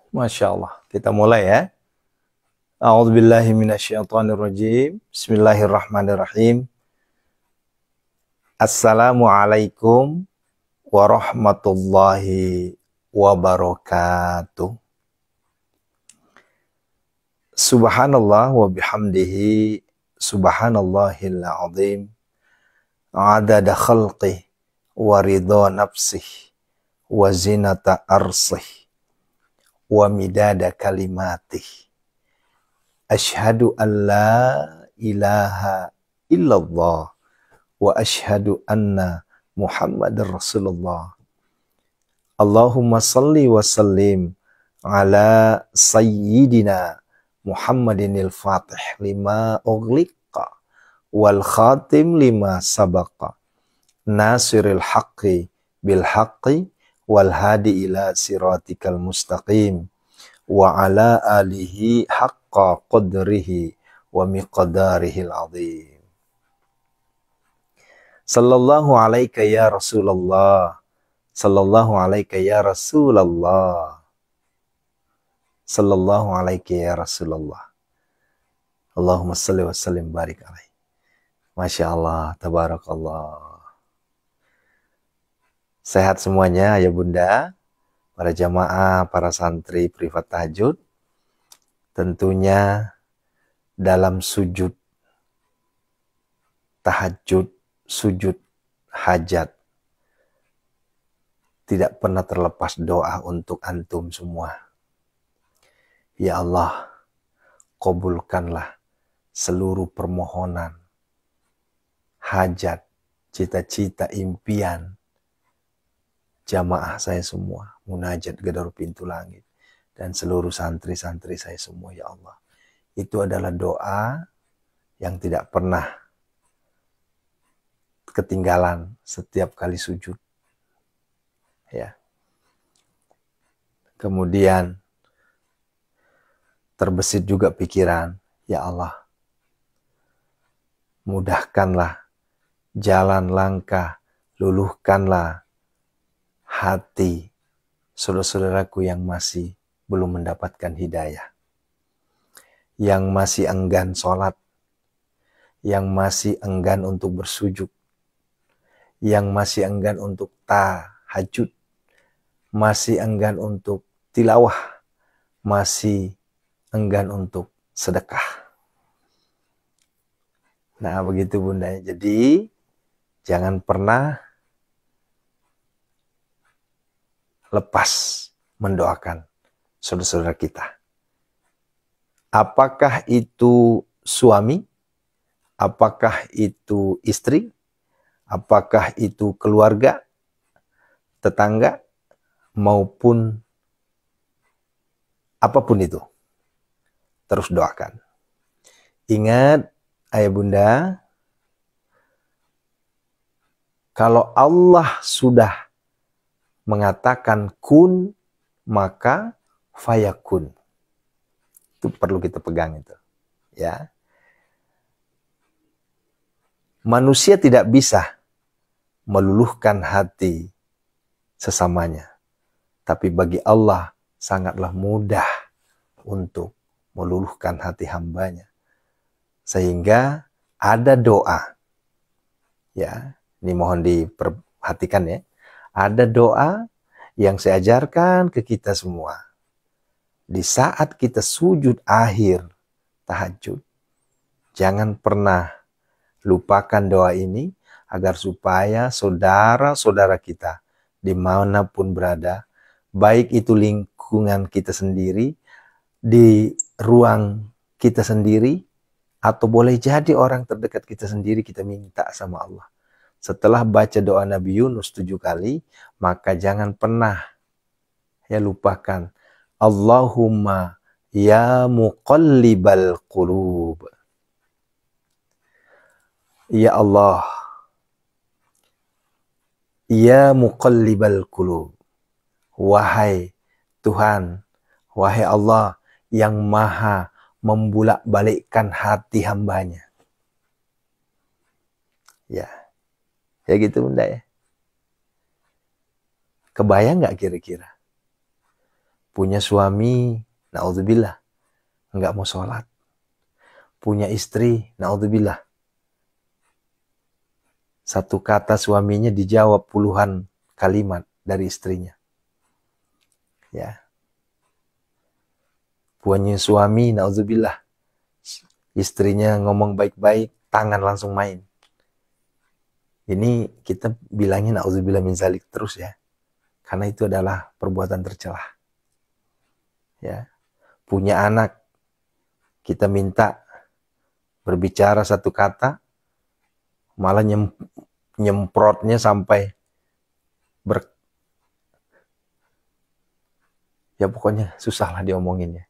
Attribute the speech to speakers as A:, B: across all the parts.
A: Masya Allah. Kita mulai ya. A'udzubillahi minasyaitonirrajim. Bismillahirrahmanirrahim. Assalamualaikum warahmatullahi wabarakatuh. Subhanallah wa bihamdihi. Subhanallahil azim. Adada khalqih wa ridha nafsih wa zinata arsih wa midada kalimatih. Ashhadu an la ilaha illallah wa ashhadu anna Muhammadar Rasulullah. Allahumma salli wa sallim ala sayyidina Muhammadinil Fatih lima ughliqa wal khatim lima sabaqa nasiril haqqi bil haqqi wal hadi ila siratikal mustaqim wa ala alihi haqqa qadrihi wa miqdarihil azim. Sallallahu alaika ya Rasulullah. Sallallahu alaika ya Rasulullah. Sallallahu alaika ya Rasulullah. Allahumma salli wa sallim barik alaihi. Masya Allah, tabarakallah. Sehat semuanya ya bunda, para jamaah, para santri privat tahajud. Tentunya dalam sujud tahajud, sujud hajat, tidak pernah terlepas doa untuk antum semua. Ya Allah, kabulkanlah seluruh permohonan, hajat, cita-cita, impian jamaah saya semua, munajat gedor pintu langit, dan seluruh santri-santri saya semua, ya Allah. Itu adalah doa yang tidak pernah ketinggalan setiap kali sujud. Ya. Kemudian terbesit juga pikiran, ya Allah, mudahkanlah jalan langkah, luluhkanlah hati saudara-saudaraku yang masih belum mendapatkan hidayah, yang masih enggan sholat, yang masih enggan untuk bersujud, yang masih enggan untuk tahajud, masih enggan untuk tilawah, masih enggan untuk sedekah. Nah begitu bunda. Jadi jangan pernah lepas mendoakan saudara-saudara kita. Apakah itu suami, apakah itu istri, apakah itu keluarga, tetangga, maupun apapun itu. Terus doakan. Ingat ayah bunda, kalau Allah sudah mengatakan kun, maka fayakun. Itu perlu kita pegang itu. Ya. Manusia tidak bisa meluluhkan hati sesamanya. Tapi bagi Allah sangatlah mudah untuk meluluhkan hati hambanya. Sehingga ada doa. Ya, ini mohon diperhatikan ya. Ada doa yang saya ajarkan ke kita semua. Di saat kita sujud akhir tahajud, jangan pernah lupakan doa ini agar supaya saudara-saudara kita dimanapun berada, baik itu lingkungan kita sendiri, di ruang kita sendiri, atau boleh jadi orang terdekat kita sendiri, kita minta sama Allah. Setelah baca doa Nabi Yunus 7 kali, maka jangan pernah ya lupakan. Allahumma ya muqallibal qulub. Ya Allah, ya muqallibal qulub. Wahai Tuhan, wahai Allah yang maha membulak-balikkan hati hambanya. Ya. Ya gitu bunda ya. Kebayang nggak kira-kira? Punya suami, naudzubillah, nggak mau sholat. Punya istri, naudzubillah, satu kata suaminya dijawab puluhan kalimat dari istrinya. Ya. Punya suami, naudzubillah, istrinya ngomong baik-baik, tangan langsung main. Ini kita bilangin naudzubillah min zalik terus ya. Karena itu adalah perbuatan tercela. Ya. Punya anak, kita minta berbicara satu kata, malah nyemprotnya sampai ya pokoknya susah lah diomonginnya.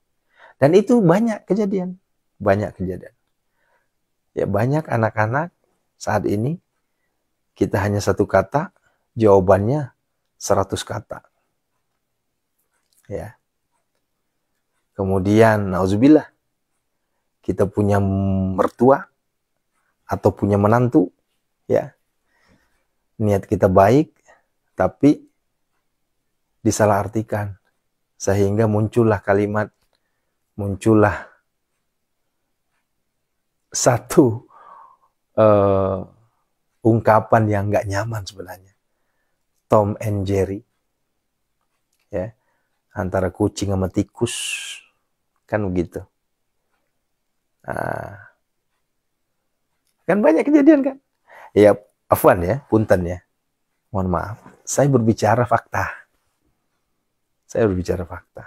A: Dan itu banyak kejadian. Banyak kejadian. Ya banyak anak-anak saat ini, kita hanya satu kata, jawabannya 100 kata. Ya. Kemudian, nauzubillah, kita punya mertua atau punya menantu, ya. Niat kita baik, tapi disalahartikan. Sehingga muncullah kalimat, muncullah satu ungkapan yang nggak nyaman sebenarnya. Tom and Jerry, ya, antara kucing sama tikus, kan begitu. Nah, kan banyak kejadian kan? Ya, afwan ya, punten ya. Mohon maaf, saya berbicara fakta. Saya berbicara fakta.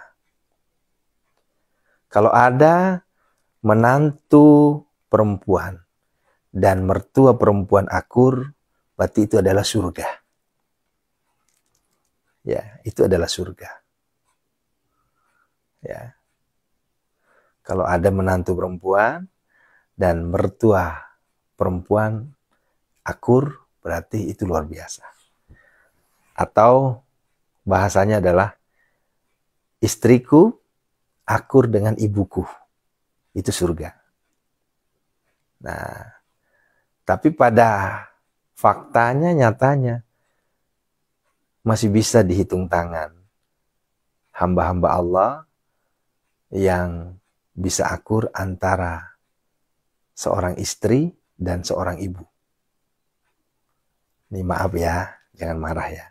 A: Kalau ada menantu perempuan dan mertua perempuan akur, berarti itu adalah surga. Ya, itu adalah surga. Ya. Kalau ada menantu perempuan dan mertua perempuan akur, berarti itu luar biasa. Atau bahasanya adalah istriku akur dengan ibuku. Itu surga. Nah, tapi pada faktanya, nyatanya, masih bisa dihitung tangan hamba-hamba Allah yang bisa akur antara seorang istri dan seorang ibu. Ini maaf ya, jangan marah ya.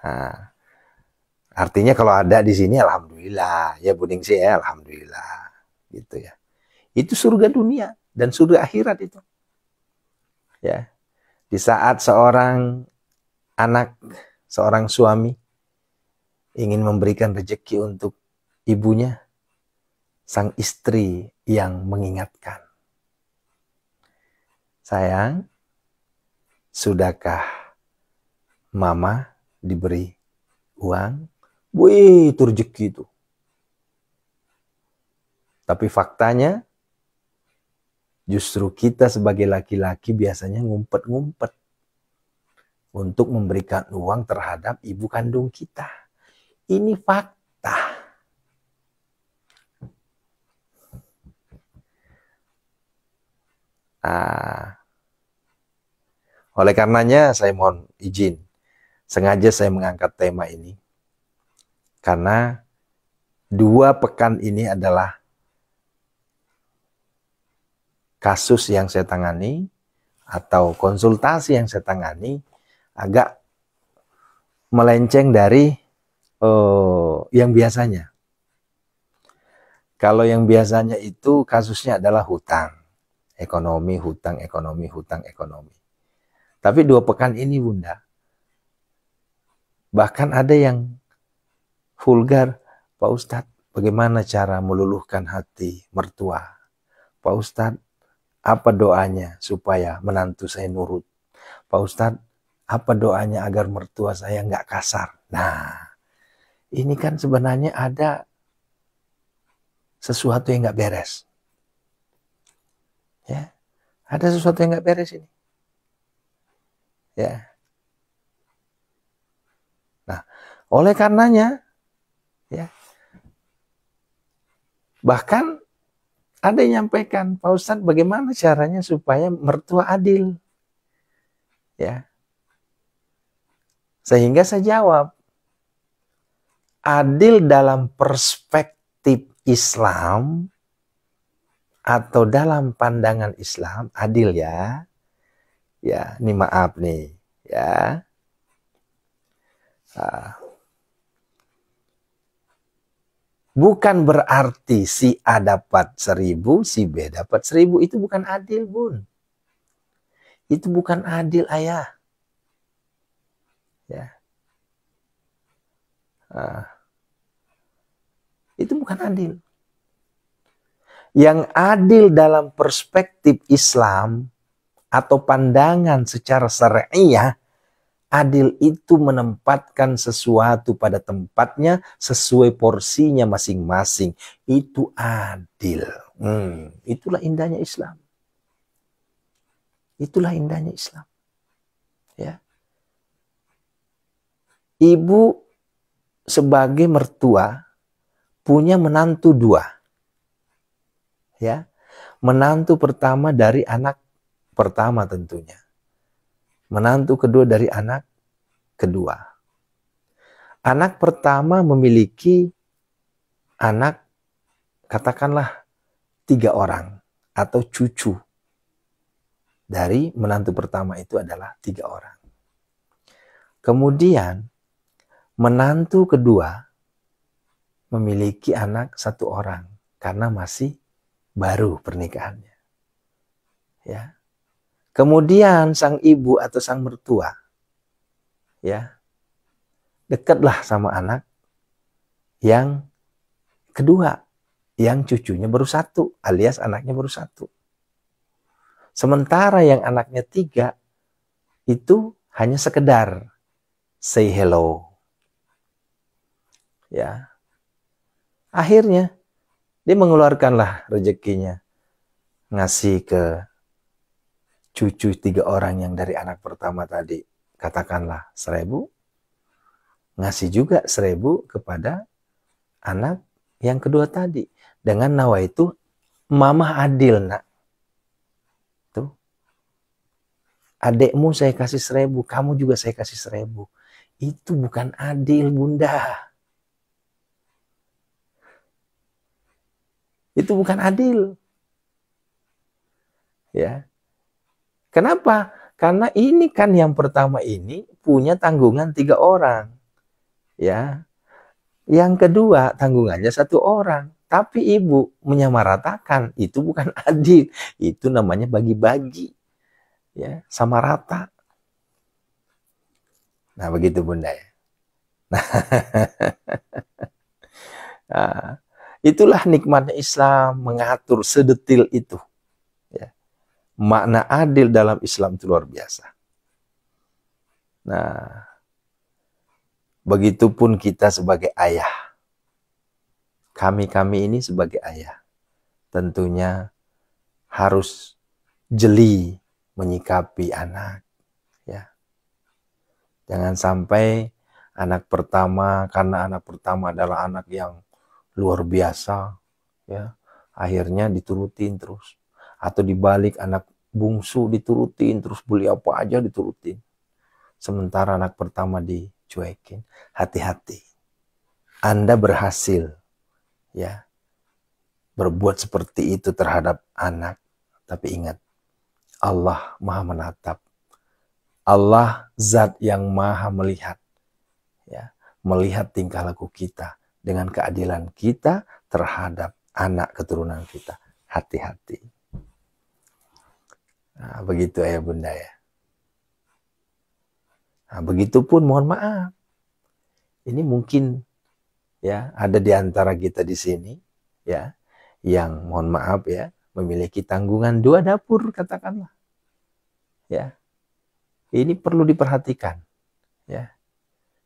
A: Nah, artinya kalau ada di sini, alhamdulillah ya Bu Ningsi ya, alhamdulillah, gitu ya. Itu surga dunia dan surga akhirat itu. Ya, di saat seorang anak, seorang suami ingin memberikan rezeki untuk ibunya, sang istri yang mengingatkan, sayang, sudahkah mama diberi uang? Wih, itu rezeki itu. Tapi faktanya, justru kita sebagai laki-laki biasanya ngumpet-ngumpet untuk memberikan uang terhadap ibu kandung kita. Ini fakta. Oleh karenanya saya mohon izin, sengaja saya mengangkat tema ini. Karena 2 pekan ini adalah kasus yang saya tangani atau konsultasi yang saya tangani agak melenceng dari yang biasanya. Kalau yang biasanya itu kasusnya adalah hutang ekonomi, hutang ekonomi, hutang ekonomi. Tapi 2 pekan ini Bunda, bahkan ada yang vulgar, Pak Ustadz, bagaimana cara meluluhkan hati mertua? Pak Ustadz, apa doanya supaya menantu saya nurut? Pak Ustadz, apa doanya agar mertua saya nggak kasar? Nah, ini kan sebenarnya ada sesuatu yang nggak beres. Ya, ada sesuatu yang nggak beres ini. Ya. Nah, oleh karenanya, ya, bahkan ada yang nyampaikan, Pak Ustadz, bagaimana caranya supaya mertua adil? Ya. Sehingga saya jawab, adil dalam perspektif Islam atau dalam pandangan Islam, adil ya. Ya, ini maaf nih, ya. Bukan berarti si A dapat 1000, si B dapat 1000. Itu bukan adil, Bun. Itu bukan adil, ayah. Ya. Itu bukan adil. Yang adil dalam perspektif Islam atau pandangan secara syariah, adil itu menempatkan sesuatu pada tempatnya sesuai porsinya masing-masing. Itu adil. Itulah indahnya Islam. Itulah indahnya Islam. Ya. Ibu sebagai mertua punya menantu 2. Ya. Menantu pertama dari anak pertama tentunya. Menantu kedua dari anak kedua. Anak pertama memiliki anak, katakanlah 3 orang atau cucu. Dari menantu pertama itu adalah 3 orang. Kemudian menantu kedua memiliki anak 1 orang karena masih baru pernikahannya. Ya. Kemudian sang ibu atau sang mertua, ya, dekatlah sama anak yang kedua, yang cucunya baru 1, alias anaknya baru 1. Sementara yang anaknya 3 itu hanya sekedar say hello. Ya. Akhirnya dia mengeluarkanlah rezekinya, ngasih ke cucu 3 orang yang dari anak pertama tadi, katakanlah 1000, ngasih juga 1000 kepada anak yang kedua tadi. Dengan nawa itu, mama adil, nak. Tuh. Adekmu saya kasih 1000, kamu juga saya kasih 1000. Itu bukan adil, Bunda. Itu bukan adil. Ya. Kenapa? Karena ini kan yang pertama ini punya tanggungan 3 orang. Ya. Yang kedua tanggungannya 1 orang. Tapi ibu menyamaratakan. Itu bukan adil. Itu namanya bagi-bagi. Ya, sama rata. Nah, begitu Bunda ya. Nah, itulah nikmatnya Islam, mengatur sedetil itu. Makna adil dalam Islam itu luar biasa. Nah, begitupun kita sebagai ayah. Kami ini sebagai ayah. Tentunya harus jeli menyikapi anak. Ya. Jangan sampai anak pertama, karena anak pertama adalah anak yang luar biasa. Ya, akhirnya diturutin terus. Atau dibalik anak bungsu diturutin, terus beli apa aja diturutin. Sementara anak pertama dicuekin. Hati-hati. Anda berhasil ya berbuat seperti itu terhadap anak. Tapi ingat, Allah Maha menatap. Allah zat yang Maha melihat. Ya, melihat tingkah laku kita dengan keadilan kita terhadap anak keturunan kita. Hati-hati. Nah, begitu ya Bunda ya. Nah, begitupun mohon maaf. Ini mungkin ya ada di antara kita di sini ya yang mohon maaf ya memiliki tanggungan 2 dapur katakanlah. Ya. Ini perlu diperhatikan ya.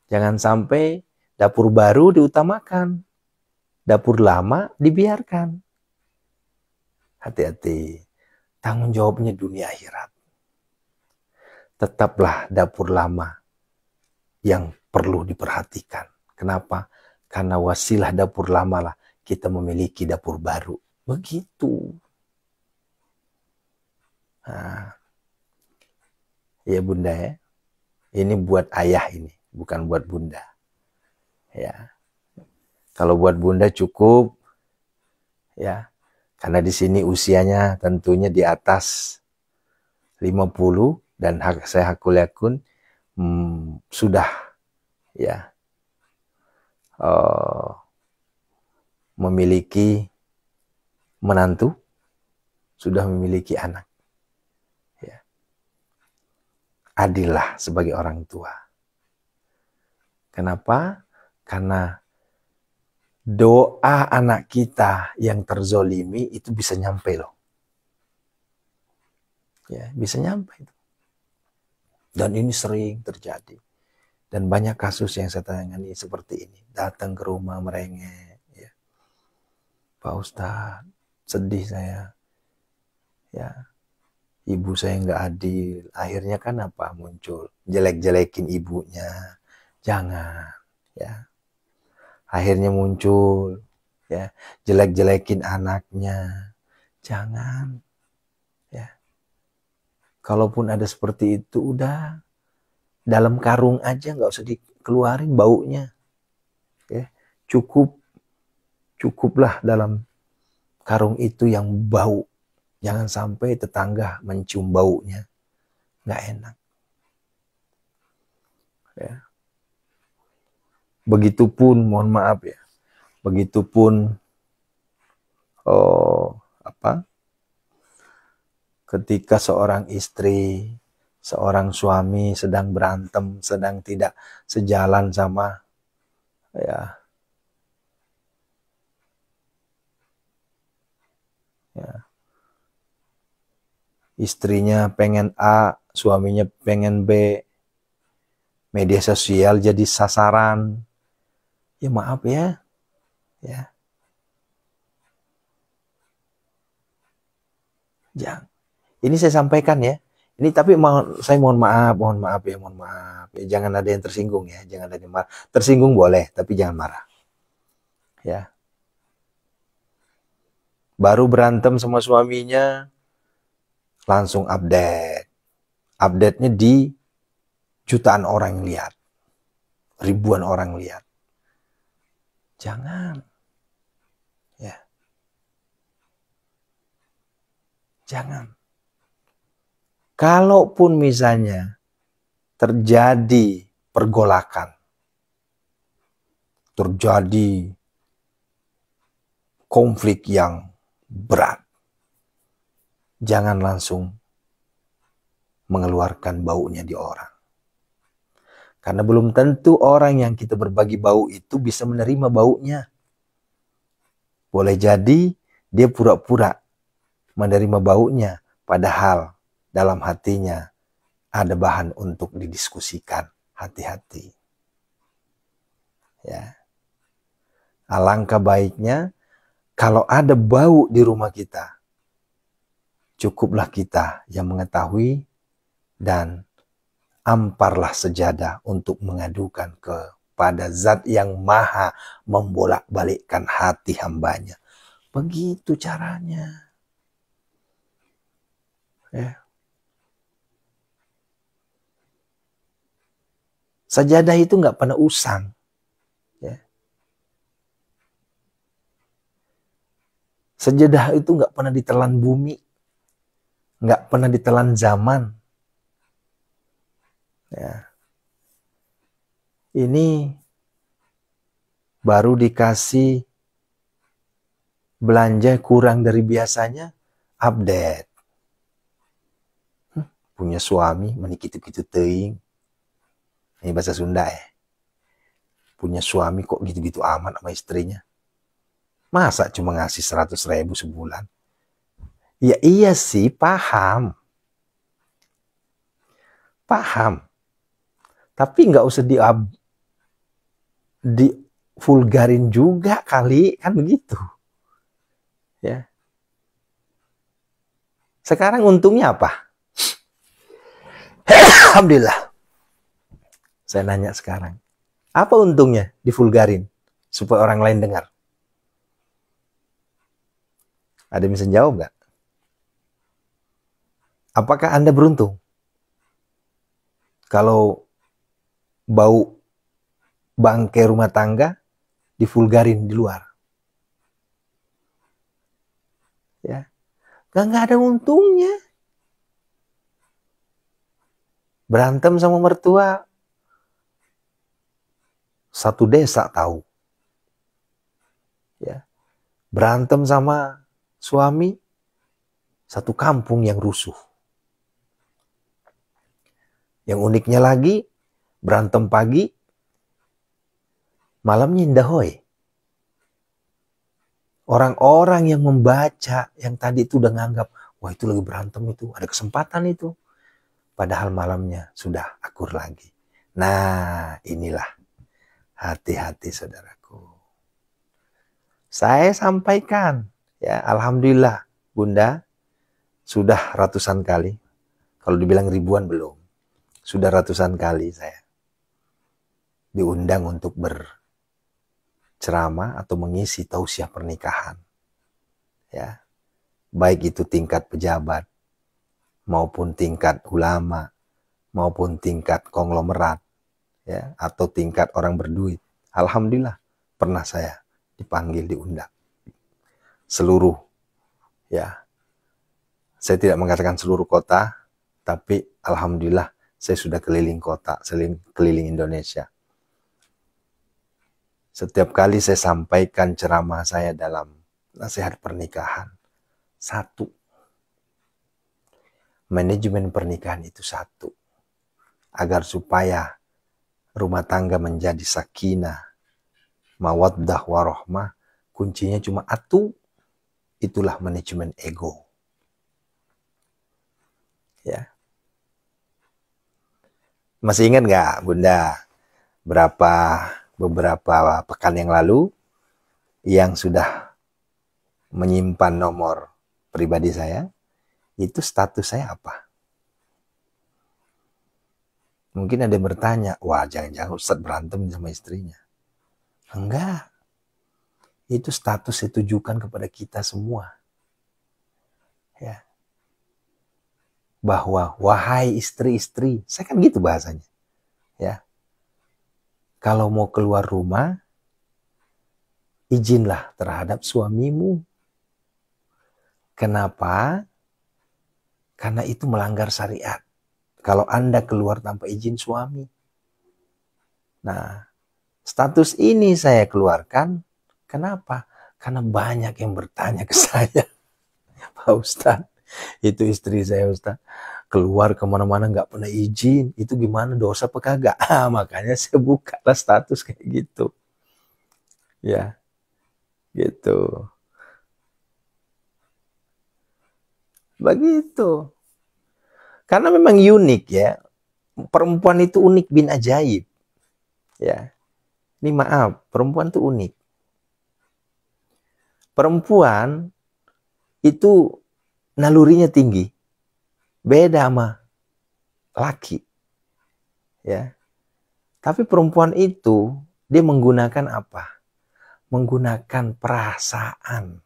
A: Jangan sampai dapur baru diutamakan. Dapur lama dibiarkan. Hati-hati. Tanggung jawabnya dunia akhirat. Tetaplah dapur lama yang perlu diperhatikan. Kenapa? Karena wasilah dapur lama lah kita memiliki dapur baru. Begitu. Nah, ya Bunda ya. Ini buat ayah ini, bukan buat Bunda. Ya. Kalau buat bunda cukup, ya. Karena di sini usianya tentunya di atas 50 dan saya hakul yakun sudah ya memiliki menantu, sudah memiliki anak. Ya. Adillah sebagai orang tua. Kenapa? Karena doa anak kita yang terzolimi itu bisa nyampe loh. Ya, bisa nyampe itu. Dan ini sering terjadi. Dan banyak kasus yang saya tangani seperti ini. Datang ke rumah merengek. Ya. Pak Ustadz, sedih saya. Ya, ibu saya nggak adil. Akhirnya kan apa? Muncul. Jelek-jelekin ibunya. Jangan. Ya. Akhirnya muncul. Ya. Jelek-jelekin anaknya. Jangan. Ya. Kalaupun ada seperti itu, udah. Dalam karung aja nggak usah dikeluarin baunya. Ya. Cukuplah dalam karung itu yang bau. Jangan sampai tetangga mencium baunya. Nggak enak. Ya. Begitupun, mohon maaf ya. Begitupun ketika seorang istri, seorang suami sedang berantem, sedang tidak sejalan sama ya istrinya pengen A, suaminya pengen B, media sosial jadi sasaran. Ya maaf ya. Ya. Jangan. Ini saya sampaikan ya. Ini tapi saya mohon maaf ya. Jangan ada yang tersinggung ya, jangan ada yang marah. Tersinggung boleh, tapi jangan marah. Ya. Baru berantem sama suaminya, langsung update. Update-nya di jutaan orang lihat. Ribuan orang lihat. Jangan. Ya. Jangan. Kalaupun misalnya terjadi pergolakan, terjadi konflik yang berat, jangan langsung mengeluarkan baunya di orang. Karena belum tentu orang yang kita berbagi bau itu bisa menerima baunya. Boleh jadi dia pura-pura menerima baunya, padahal dalam hatinya ada bahan untuk didiskusikan. Hati-hati. Ya. Alangkah baiknya kalau ada bau di rumah kita, cukuplah kita yang mengetahui dan amparlah sejadah untuk mengadukan kepada Zat yang maha membolak-balikkan hati hambanya. Begitu caranya. Ya. Sajadah itu nggak pernah usang. Ya. Sajadah itu nggak pernah ditelan bumi. Nggak pernah ditelan zaman. Ya. Ini baru dikasih belanja kurang dari biasanya, update. Punya suami, menikitu-gitu teuing. Ini bahasa Sunda ya. Punya suami kok gitu-gitu amat sama istrinya. Masa cuma ngasih 100.000 sebulan? Ya iya sih, paham. Paham. Tapi nggak usah di vulgarin juga kali, kan begitu. Ya. Sekarang untungnya apa? Alhamdulillah. Saya nanya sekarang. Apa untungnya divulgarin supaya orang lain dengar? Ada yang bisa jawab nggak? Apakah Anda beruntung? Kalau bau bangkai rumah tangga divulgarin di luar. Ya, nggak ada untungnya. Berantem sama mertua, satu desa tahu. Ya, berantem sama suami, satu kampung yang rusuh. Yang uniknya lagi, berantem pagi, malamnya indahoy. Orang-orang yang membaca, yang tadi itu udah nganggap, wah itu lagi berantem itu, ada kesempatan itu. Padahal malamnya sudah akur lagi. Nah, inilah hati-hati saudaraku. Saya sampaikan, ya alhamdulillah Bunda, sudah ratusan kali. Kalau dibilang ribuan belum. Sudah ratusan kali saya diundang untuk berceramah atau mengisi tausiah pernikahan. Ya, baik itu tingkat pejabat, maupun tingkat ulama, maupun tingkat konglomerat, ya, atau tingkat orang berduit. Alhamdulillah pernah saya dipanggil, diundang. Seluruh, ya, saya tidak mengatakan seluruh kota, tapi alhamdulillah saya sudah keliling kota, keliling Indonesia. Setiap kali saya sampaikan ceramah saya dalam nasihat pernikahan, satu, manajemen pernikahan itu satu. Agar supaya rumah tangga menjadi sakinah, mawaddah warohmah, kuncinya cuma atu, itulah manajemen ego. Ya. Masih ingat nggak Bunda, beberapa pekan yang lalu yang sudah menyimpan nomor pribadi saya, itu status saya apa? Mungkin ada yang bertanya, wah jangan-jangan Ustadz berantem sama istrinya. Enggak. Itu status saya tujukan kepada kita semua. Ya. Bahwa wahai istri-istri, saya kan gitu bahasanya. Ya. Kalau mau keluar rumah, izinlah terhadap suamimu. Kenapa? Karena itu melanggar syariat. Kalau Anda keluar tanpa izin suami. Nah, status ini saya keluarkan. Kenapa? Karena banyak yang bertanya ke saya. Pak Ustadz, itu istri saya Ustadz. Keluar kemana-mana nggak pernah izin. Itu gimana, dosa apa kagak? Makanya saya bukalah status kayak gitu. Ya, gitu. Begitu. Karena memang unik ya. Perempuan itu unik bin ajaib. Ya. Ini maaf, perempuan itu unik. Perempuan itu nalurinya tinggi. Beda sama laki. Ya. Tapi perempuan itu dia menggunakan apa? Menggunakan perasaan.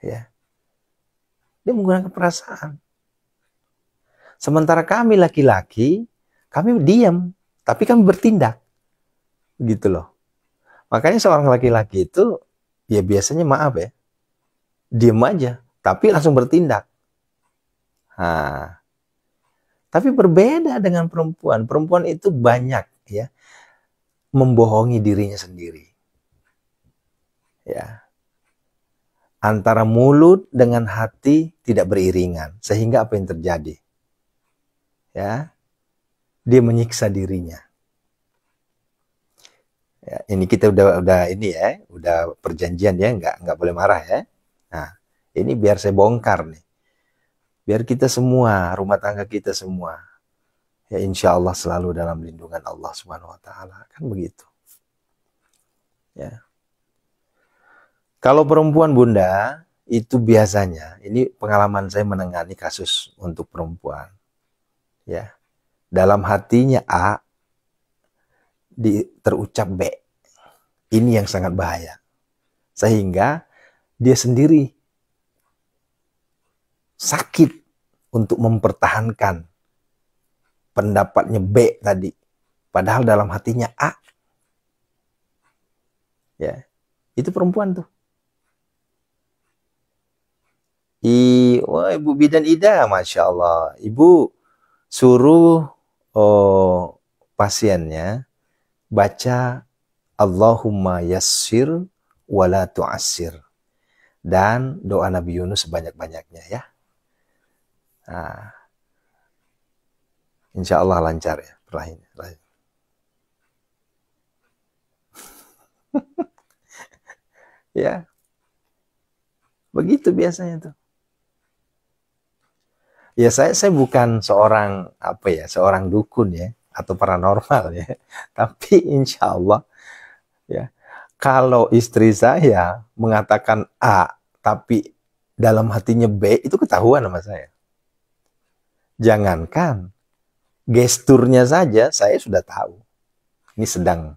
A: Ya. Dia menggunakan perasaan. Sementara kami laki-laki, kami diam, tapi kami bertindak. Gitu loh. Makanya seorang laki-laki itu, ya biasanya maaf ya, diam aja, tapi langsung bertindak. Nah, tapi berbeda dengan perempuan. Perempuan itu banyak ya, membohongi dirinya sendiri. Ya. Antara mulut dengan hati tidak beriringan. Sehingga apa yang terjadi? Ya, dia menyiksa dirinya. Ya, ini kita udah ini ya, udah perjanjian ya, nggak boleh marah ya. Nah, ini biar saya bongkar nih, biar kita semua, rumah tangga kita semua, ya insya Allah selalu dalam lindungan Allah Subhanahu Wa Taala, kan begitu. Ya. Kalau perempuan Bunda, itu biasanya, ini pengalaman saya menangani kasus untuk perempuan. Ya, dalam hatinya A, terucap B. Ini yang sangat bahaya. Sehingga dia sendiri sakit untuk mempertahankan pendapatnya B tadi. Padahal dalam hatinya A. Ya, itu perempuan tuh. Wah, Ibu Bidan Ida, Masya Allah. Ibu suruh pasiennya baca Allahumma yassir wala tu'assir. Dan doa Nabi Yunus sebanyak-banyaknya ya. Nah, insya Allah lancar ya perlahan. Ya, begitu biasanya tuh. Ya saya bukan seorang apa ya, seorang dukun ya atau paranormal ya. Tapi insya Allah ya, kalau istri saya mengatakan A tapi dalam hatinya B, itu ketahuan sama saya. Jangankan gesturnya saja saya sudah tahu. Ini sedang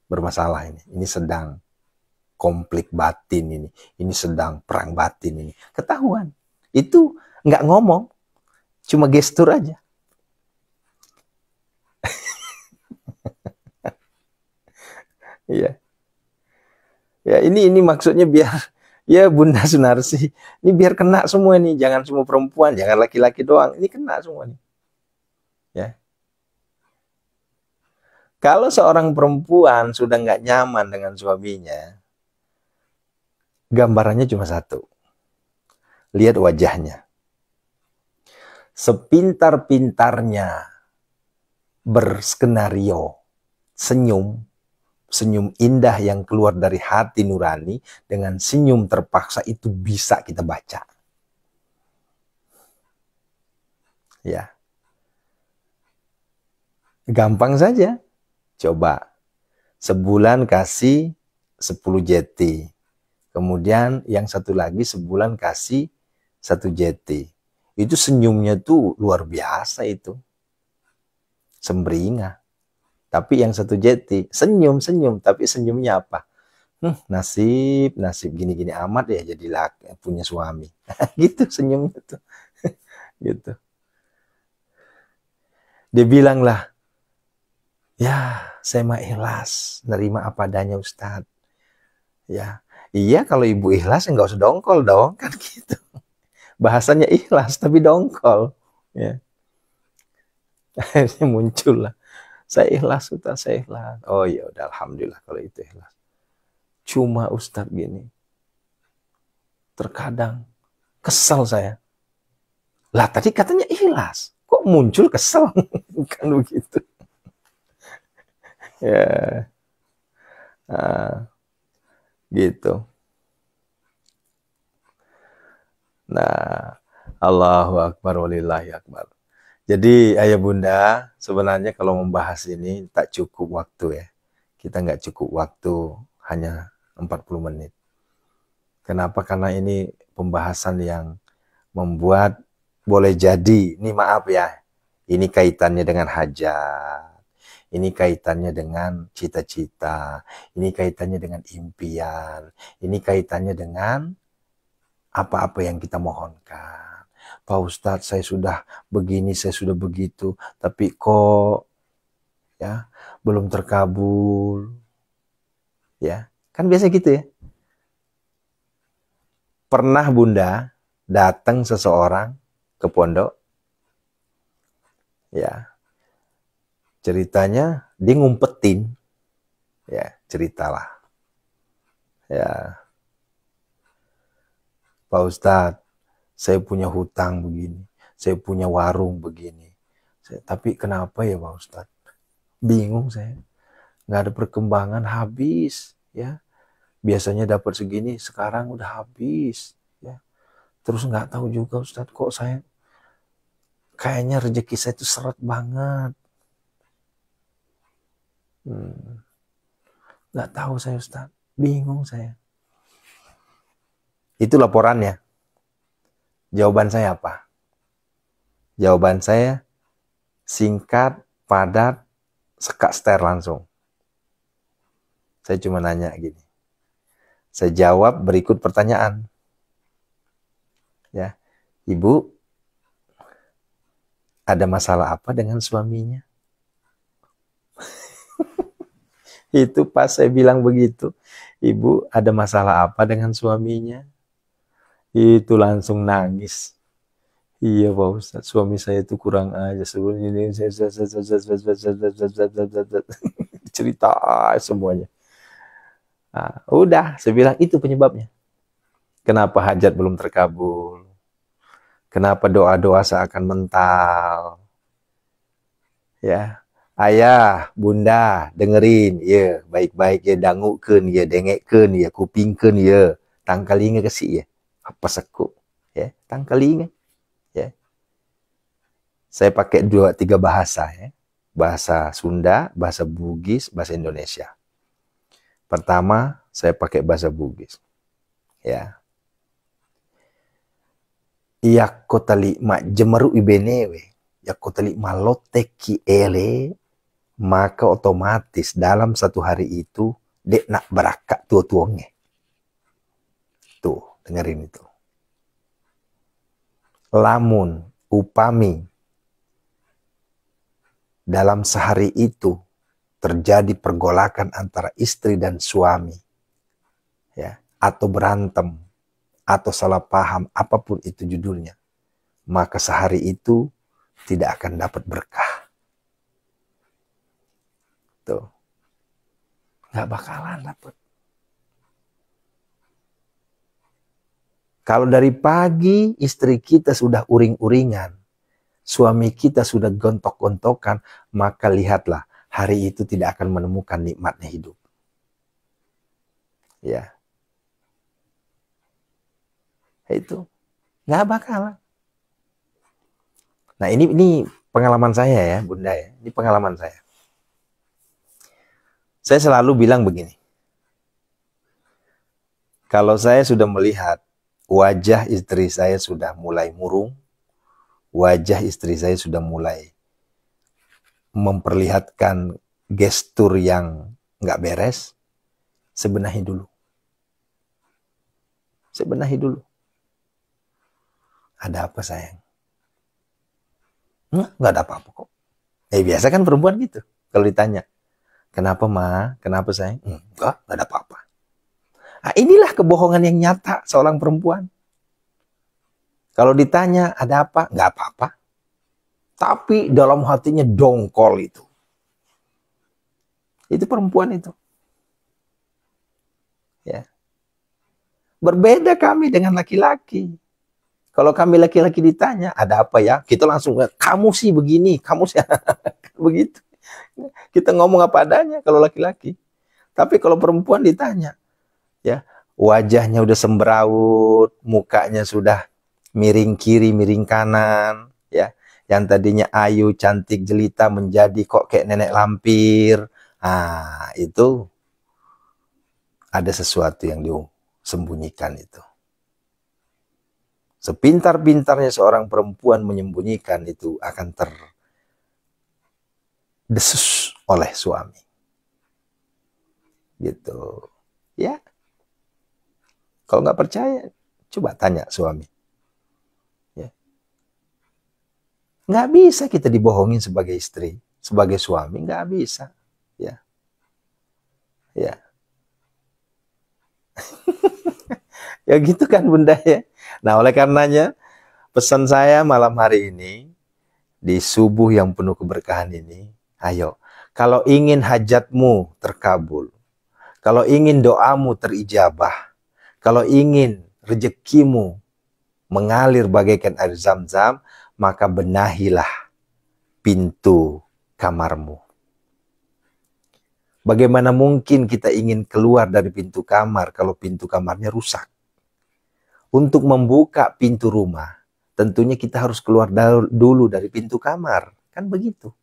A: bermasalah ini. Ini sedang konflik batin ini. Ini sedang perang batin ini. Ketahuan. Itu nggak ngomong, cuma gestur aja. Iya. Ya ini maksudnya biar ya Bunda Sunarsi, ini biar kena semua nih, jangan semua perempuan, jangan laki-laki doang. Ini kena semua nih. Ya. Kalau seorang perempuan sudah nggak nyaman dengan suaminya, gambarannya cuma satu. Lihat wajahnya. Sepintar-pintarnya berskenario, senyum indah yang keluar dari hati nurani dengan senyum terpaksa itu bisa kita baca. Ya. Gampang saja. Coba. Sebulan kasih 10 JT. Kemudian yang satu lagi sebulan kasih 1 JT. Itu senyumnya tuh luar biasa itu. Sembringah. Tapi yang 1 JT, senyum, tapi senyumnya apa? Nasib gini-gini amat ya jadi laki, punya suami. Gitu senyumnya tuh. Gitu. Dia bilang lah, ya saya mah ikhlas, nerima apa adanya Ustadz. Ya, iya kalau ibu ikhlas nggak usah dongkol dong, kan gitu. Bahasanya ikhlas tapi dongkol. Ya. Akhirnya muncul lah. Saya ikhlas, Ustaz, saya ikhlas. Oh ya udah, alhamdulillah kalau itu ikhlas. Cuma Ustaz gini, terkadang kesel saya. Lah tadi katanya ikhlas, kok muncul kesel? Kan begitu. Ya, gitu. Nah, Allahu Akbar walillahi akbar. Jadi ayah bunda, sebenarnya kalau membahas ini tak cukup waktu ya. Kita nggak cukup waktu, hanya 40 menit. Kenapa? Karena ini pembahasan yang membuat boleh jadi, ini maaf ya, ini kaitannya dengan hajat, ini kaitannya dengan cita-cita, ini kaitannya dengan impian, ini kaitannya dengan apa-apa yang kita mohonkan. Pak Ustadz, saya sudah begini, saya sudah begitu, tapi kok ya belum terkabul. Ya, kan biasa gitu ya. Pernah Bunda datang seseorang ke pondok, ya ceritanya dia ngumpetin, ya ceritalah, ya Pak Ustadz, saya punya hutang begini, saya punya warung begini, tapi kenapa ya Pak Ustadz? Bingung saya, nggak ada perkembangan, habis, ya biasanya dapat segini, sekarang udah habis, ya terus nggak tahu juga Ustadz, kok saya kayaknya rezeki saya itu seret banget. Nggak tahu saya Ustaz, bingung saya. Itu laporannya. Jawaban saya apa? Jawaban saya singkat, padat, sekak ster langsung. Saya cuma nanya gini. Saya jawab berikut pertanyaan. Ya, Ibu, ada masalah apa dengan suaminya? Itu pas saya bilang begitu, Ibu ada masalah apa dengan suaminya? Itu langsung nangis. Iya Pak Ustadz, suami saya itu kurang aja. Sebelum ini cerita semuanya. Nah, udah, saya bilang itu penyebabnya. Kenapa hajat belum terkabul? Kenapa doa-doa seakan mental? Ya, ayah, bunda, dengerin, ya, baik-baik ya, dangukeun ya, dengekeun ya, kupingkeun ya, tangkalinga kasih ya, apa seku, ya, tangkalinga, ya. Saya pakai 2-3 bahasa ya, bahasa Sunda, bahasa Bugis, bahasa Indonesia. Pertama, saya pakai bahasa Bugis, ya. Iya kotali ma jemeru ibenewe, ya kotali malote ki ele, maka otomatis dalam satu hari itu dek nak berakat tua-tuangnya. Tuh, dengerin itu. Lamun upami dalam sehari itu terjadi pergolakan antara istri dan suami, ya, atau berantem, atau salah paham, apapun itu judulnya, maka sehari itu tidak akan dapat berkah. Tuh, nggak bakalan dapat. Kalau dari pagi istri kita sudah uring-uringan, suami kita sudah gontok-gontokan, maka lihatlah, hari itu tidak akan menemukan nikmatnya hidup. Ya. Itu. Nggak bakalan. Nah ini pengalaman saya ya, Bunda ya. Ini pengalaman saya. Saya selalu bilang begini. Kalau saya sudah melihat wajah istri saya sudah mulai murung, wajah istri saya sudah mulai memperlihatkan gestur yang nggak beres, sebenahi dulu. Sebenahi dulu. Ada apa sayang? Nggak ada apa-apa kok. Biasa kan perempuan gitu. Kalau ditanya, kenapa ma? Kenapa sayang? Nggak ada apa-apa. Nah, inilah kebohongan yang nyata seorang perempuan. Kalau ditanya, ada apa? Nggak apa-apa. Tapi dalam hatinya dongkol itu. Itu perempuan itu. Ya. Berbeda kami dengan laki-laki. Kalau kami laki-laki ditanya, ada apa ya? Kita langsung, kamu sih begini, kamu sih begitu. Kita ngomong apa adanya kalau laki-laki. Tapi kalau perempuan ditanya, ya, wajahnya udah sembraut, mukanya sudah miring kiri, miring kanan, ya. Yang tadinya ayu, cantik, jelita menjadi kok kayak nenek lampir. Ah, itu ada sesuatu yang disembunyikan itu. Sepintar-pintarnya seorang perempuan menyembunyikan itu akan terdesus oleh suami. Gitu. Ya. Kalau nggak percaya, coba tanya suami. Ya. Nggak bisa kita dibohongin sebagai istri, sebagai suami, nggak bisa. Ya. Ya. Ya gitu kan Bunda ya. Nah oleh karenanya pesan saya malam hari ini di subuh yang penuh keberkahan ini, ayo kalau ingin hajatmu terkabul, kalau ingin doamu terijabah, kalau ingin rezekimu mengalir bagaikan air zam-zam, maka benahilah pintu kamarmu. Bagaimana mungkin kita ingin keluar dari pintu kamar kalau pintu kamarnya rusak? Untuk membuka pintu rumah, tentunya kita harus keluar dulu dari pintu kamar. Kan begitu.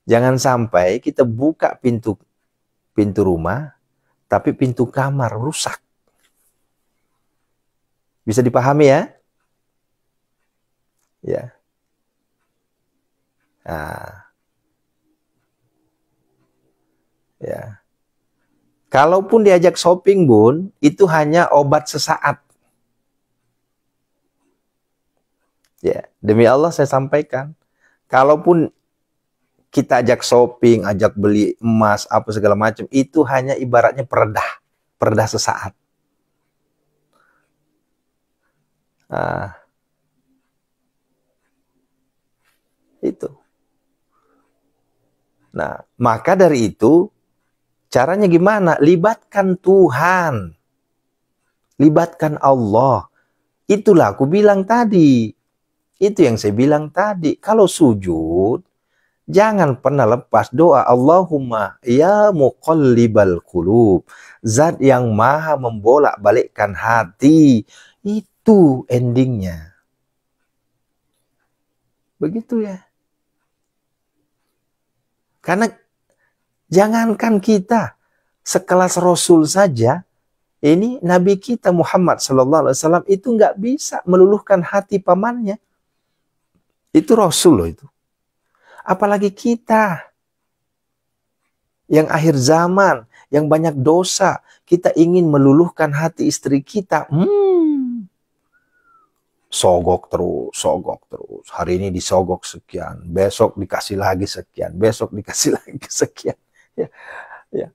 A: Jangan sampai kita buka pintu rumah, tapi pintu kamar rusak. Bisa dipahami ya? Ya. Nah. Ya. Kalaupun diajak shopping, Bun, itu hanya obat sesaat. Ya, demi Allah saya sampaikan, kalaupun kita ajak shopping, ajak beli emas, apa segala macam, itu hanya ibaratnya peredah sesaat. Nah, itu. Nah, maka dari itu, caranya gimana? Libatkan Tuhan. Libatkan Allah. Itulah aku bilang tadi. Itu yang saya bilang tadi. Kalau sujud, jangan pernah lepas doa Allahumma ya muqallibal qulub. Zat yang maha membolak-balikkan hati. Itu endingnya. Begitu ya. Karena jangankan kita, sekelas Rasul saja, ini Nabi kita Muhammad SAW itu nggak bisa meluluhkan hati pamannya. Itu Rasul loh itu. Apalagi kita yang akhir zaman, yang banyak dosa, kita ingin meluluhkan hati istri kita. Sogok terus. Hari ini disogok sekian, besok dikasih lagi sekian, besok dikasih lagi sekian. Ya, ya.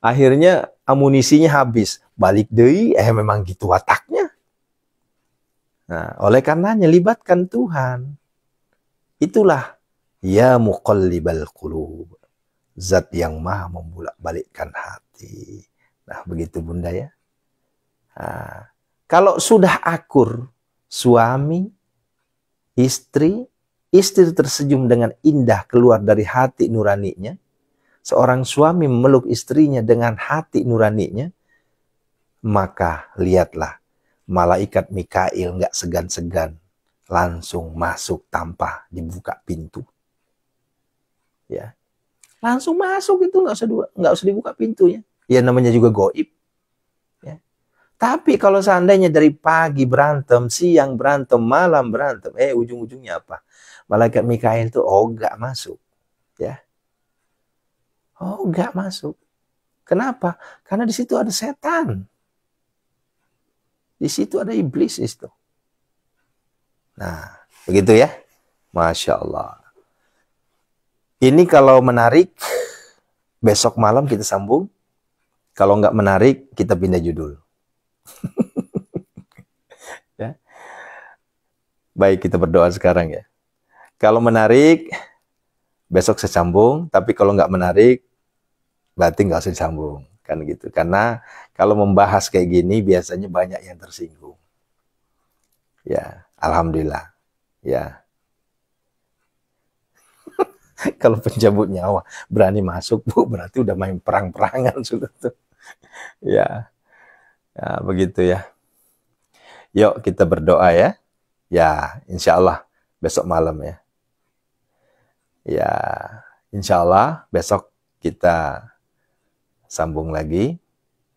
A: Akhirnya amunisinya habis. Balik deui, memang gitu wataknya. Nah, oleh karenanya libatkan Tuhan. Itulah ya muqallibal qulub. Zat yang maha membolak-balikkan hati. Nah, begitu Bunda ya. Nah, kalau sudah akur, suami, istri tersenyum dengan indah keluar dari hati nuraninya. Seorang suami memeluk istrinya dengan hati nuraninya, maka lihatlah, malaikat Mikail nggak segan-segan langsung masuk tanpa dibuka pintu. Ya, langsung masuk itu nggak usah dibuka pintunya. Ya namanya juga gaib. Ya. Tapi kalau seandainya dari pagi berantem, siang berantem, malam berantem, ujung-ujungnya apa? Malaikat Mikail itu nggak masuk. Ya. Nggak masuk. Kenapa? Karena di situ ada setan. Di situ ada iblis itu. Nah, begitu ya. Masya Allah. Ini kalau menarik, besok malam kita sambung. Kalau nggak menarik, kita pindah judul. Ya. Baik, kita berdoa sekarang ya. Kalau menarik, besok saya sambung. Tapi kalau nggak menarik, berarti nggak usah disambung. Kan gitu. Karena kalau membahas kayak gini, biasanya banyak yang tersinggung. Ya, alhamdulillah. Ya. Kalau pencabut nyawa berani masuk, Bu, berarti udah main perang-perangan sudah tuh. Ya. Ya, begitu ya. Yuk kita berdoa ya. Ya, insya Allah besok malam ya. Ya, insya Allah besok kita sambung lagi.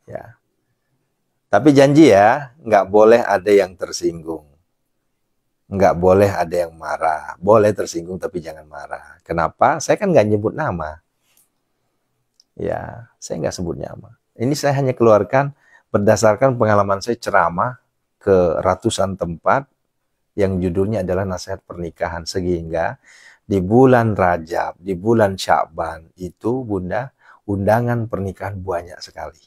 A: Ya. Tapi janji ya, nggak boleh ada yang tersinggung. Nggak boleh ada yang marah. Boleh tersinggung tapi jangan marah. Kenapa? Saya kan nggak nyebut nama. Ya, saya nggak sebut nama. Ini saya hanya keluarkan berdasarkan pengalaman saya ceramah ke ratusan tempat yang judulnya adalah nasihat pernikahan. Sehingga di bulan Rajab, di bulan Sya'ban itu Bunda, undangan pernikahan banyak sekali.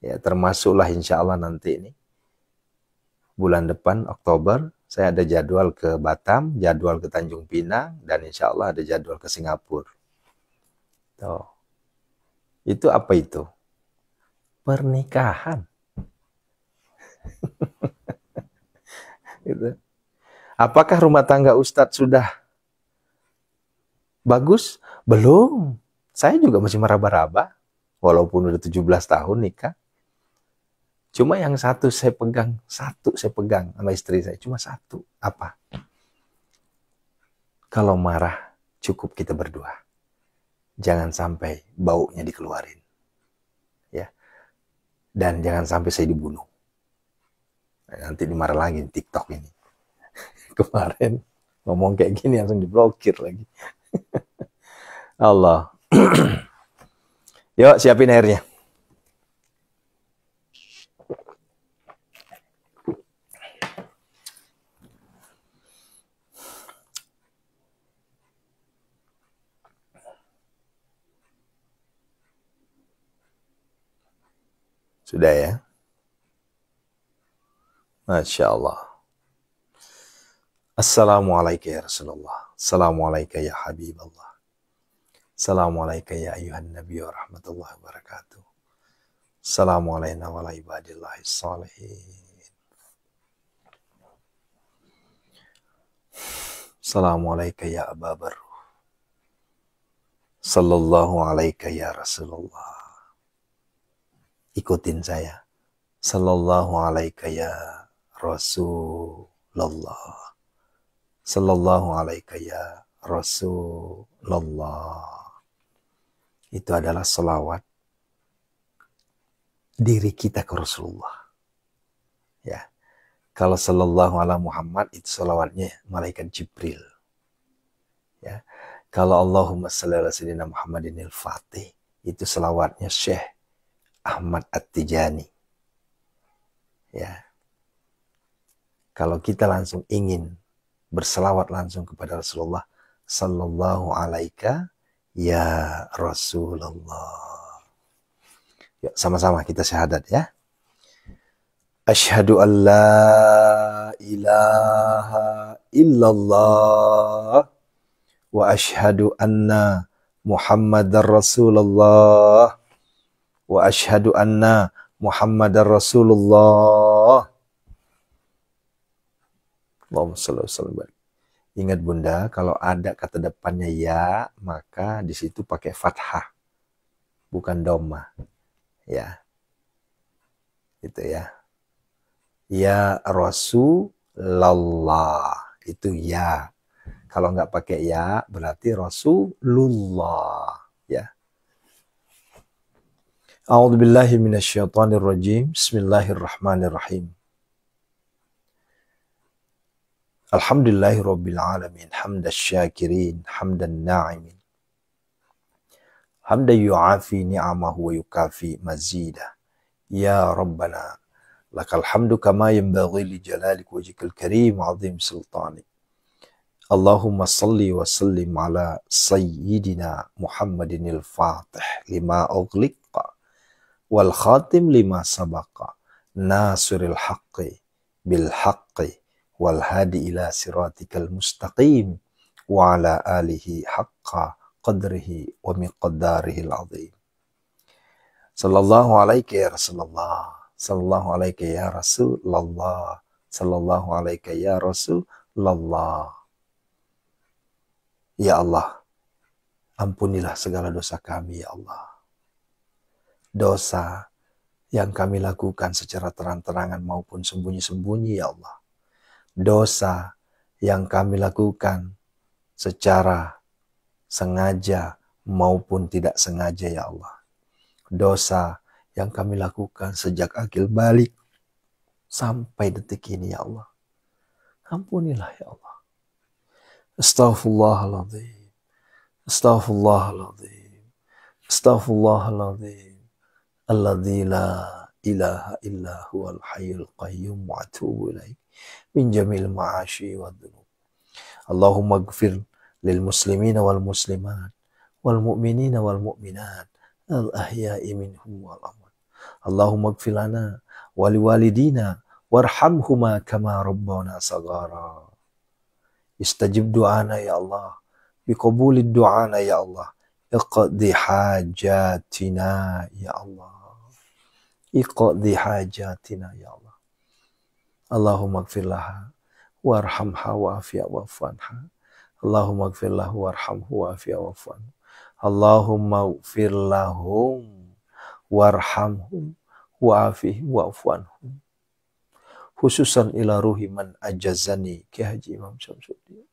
A: Ya, termasuklah insya Allah nanti ini. Bulan depan, Oktober, saya ada jadwal ke Batam, jadwal ke Tanjung Pinang, dan insya Allah ada jadwal ke Singapura. Tuh. Itu apa itu? Pernikahan. Gitu. Apakah rumah tangga Ustadz sudah bagus? Belum. Saya juga masih meraba-raba. Walaupun udah 17 tahun nikah. Cuma yang satu saya pegang sama istri saya. Cuma satu. Apa? Kalau marah, cukup kita berdua. Jangan sampai baunya dikeluarin. Ya. Dan jangan sampai saya dibunuh. Nanti dimarah lagi di TikTok ini. Kemarin ngomong kayak gini langsung diblokir lagi. Allah. Yuk siapin airnya. Sudah ya? Masya Allah. Assalamualaikum ya Rasulullah. Assalamualaikum ya Habiballah. Assalamualaikum ya ayuhan Nabi wa rahmatullahi wa barakatuh. Assalamualaikum wa ala ibadillahi salihin. Assalamualaikum ya Aba Baru. Sallallahu alaika ya Rasulullah. Ikutin saya. Sallallahu alaika ya Rasulullah. Sallallahu alaika ya Rasulullah. Itu adalah selawat diri kita ke Rasulullah. Ya. Kalau sallallahu ala Muhammad itu selawatnya malaikat Jibril. Ya. Kalau Allahumma salli ala sayyidina Muhammadin al-Fatih itu selawatnya Syekh Ahmad At-Tijani. Ya. Kalau kita langsung ingin berselawat langsung kepada Rasulullah, sallallahu alaika ya Rasulullah. Yuk, sama-sama kita syahadat ya. Asyhadu an la ilaha illallah wa asyhadu anna Muhammadar Rasulullah wa asyhadu anna Muhammadar Rasulullah. Allahumma shalli wa sallim. Ingat Bunda, kalau ada kata depannya ya, maka di situ pakai fathah, bukan dhamma. Ya. Itu ya. Ya Rasulullah, itu ya. Kalau nggak pakai ya, berarti Rasulullah. Ya. A'udzubillahi minasyaitonirrajim. Bismillahirrahmanirrahim. Alhamdulillahi Rabbil Alamin. Hamdan syakirin, hamdan na'imin. Hamdan yu'afi ni'amahu wa yukafi mazidah. Ya Rabbana, lakal hamdu kama yanbaghi li jalalik wajhikal karim wa 'azim sultanik. Allahumma salli wa sallim ala sayyidina Muhammadin al-Fatih lima ughliqa wal khatim lima sabaqa nasiril haqqi bil haqqi wal hadi ila siratikal mustaqim wa ala alihi haqqa qadrihi wa miqdarihi al-azim. Sallallahu alaika ya Rasulullah. Sallallahu alaika ya Rasulullah. Sallallahu alaika ya Rasulullah. Ya Allah, ampunilah segala dosa kami ya Allah. Dosa yang kami lakukan secara terang-terangan maupun sembunyi-sembunyi ya Allah. Dosa yang kami lakukan secara sengaja maupun tidak sengaja ya Allah. Dosa yang kami lakukan sejak akil balik sampai detik ini ya Allah. Ampunilah ya Allah. Astaghfirullahaladzim. Astaghfirullahaladzim. Astaghfirullahaladzim. Alladzi la ilaha illa huwal hayyul qayyum wa atubu ilaih min jamil ma'ashi wa dhunub. Allahumma ighfir lil muslimina wal muslimat wal mu'minina wal mu'minat al ahya'i minhum wal amwat. Allahumma ighfir lana wa liwalidina warhamhuma kama rabbana saghara. Istajib du'ana ya Allah, biqabulid du'ana ya Allah, iqdi hajatina ya Allah, iqdi hajatina ya Allah. Allahumma ighfir laha warhamha wa'afiha wa'fanha. Allahumma ighfir lahu warhamhu wa'afiha wa'fanhu. Allahumma ighfir lahum warhamhum wa'afihim wa'fanhum. Khususan ila ruhi man ajazani Ki Haji Imam Syamsuddin.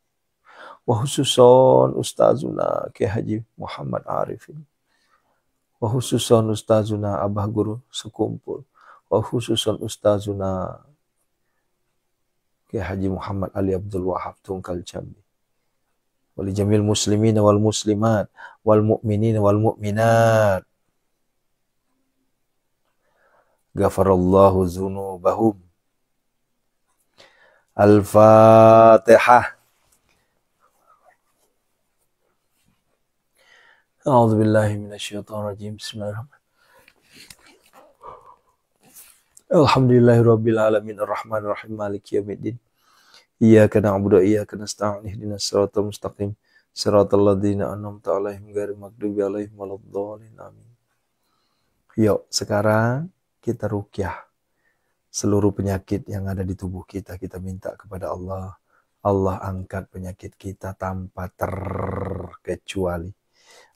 A: Wa khususan ustazuna Ki Haji Muhammad Arifin. Wa khususan ustazuna Abah Guru Sekumpul. Wa khususan ustazuna Ki Haji Muhammad Ali Abdul Wahab Tungkal Jambi. Wa li jamil muslimin wal muslimat wal mu'minin wal mu'minat. Ghafarallahu dzunubahum. Al-Fatihah. A'udzu billahi minasyaitonir rajim. Bismillahirrahmanirrahim. Alhamdulillahirabbil alamin arrahmanir rahim maliki yaumiddin. Iyyaka na'budu wa iyyaka nasta'in ihdinas siratal mustaqim siratal ladzina an'amta 'alaihim ghairil maghdubi 'alaihim waladdallin amin. Yuk, sekarang kita ruqyah seluruh penyakit yang ada di tubuh kita. Kita minta kepada Allah. Allah angkat penyakit kita tanpa terkecuali.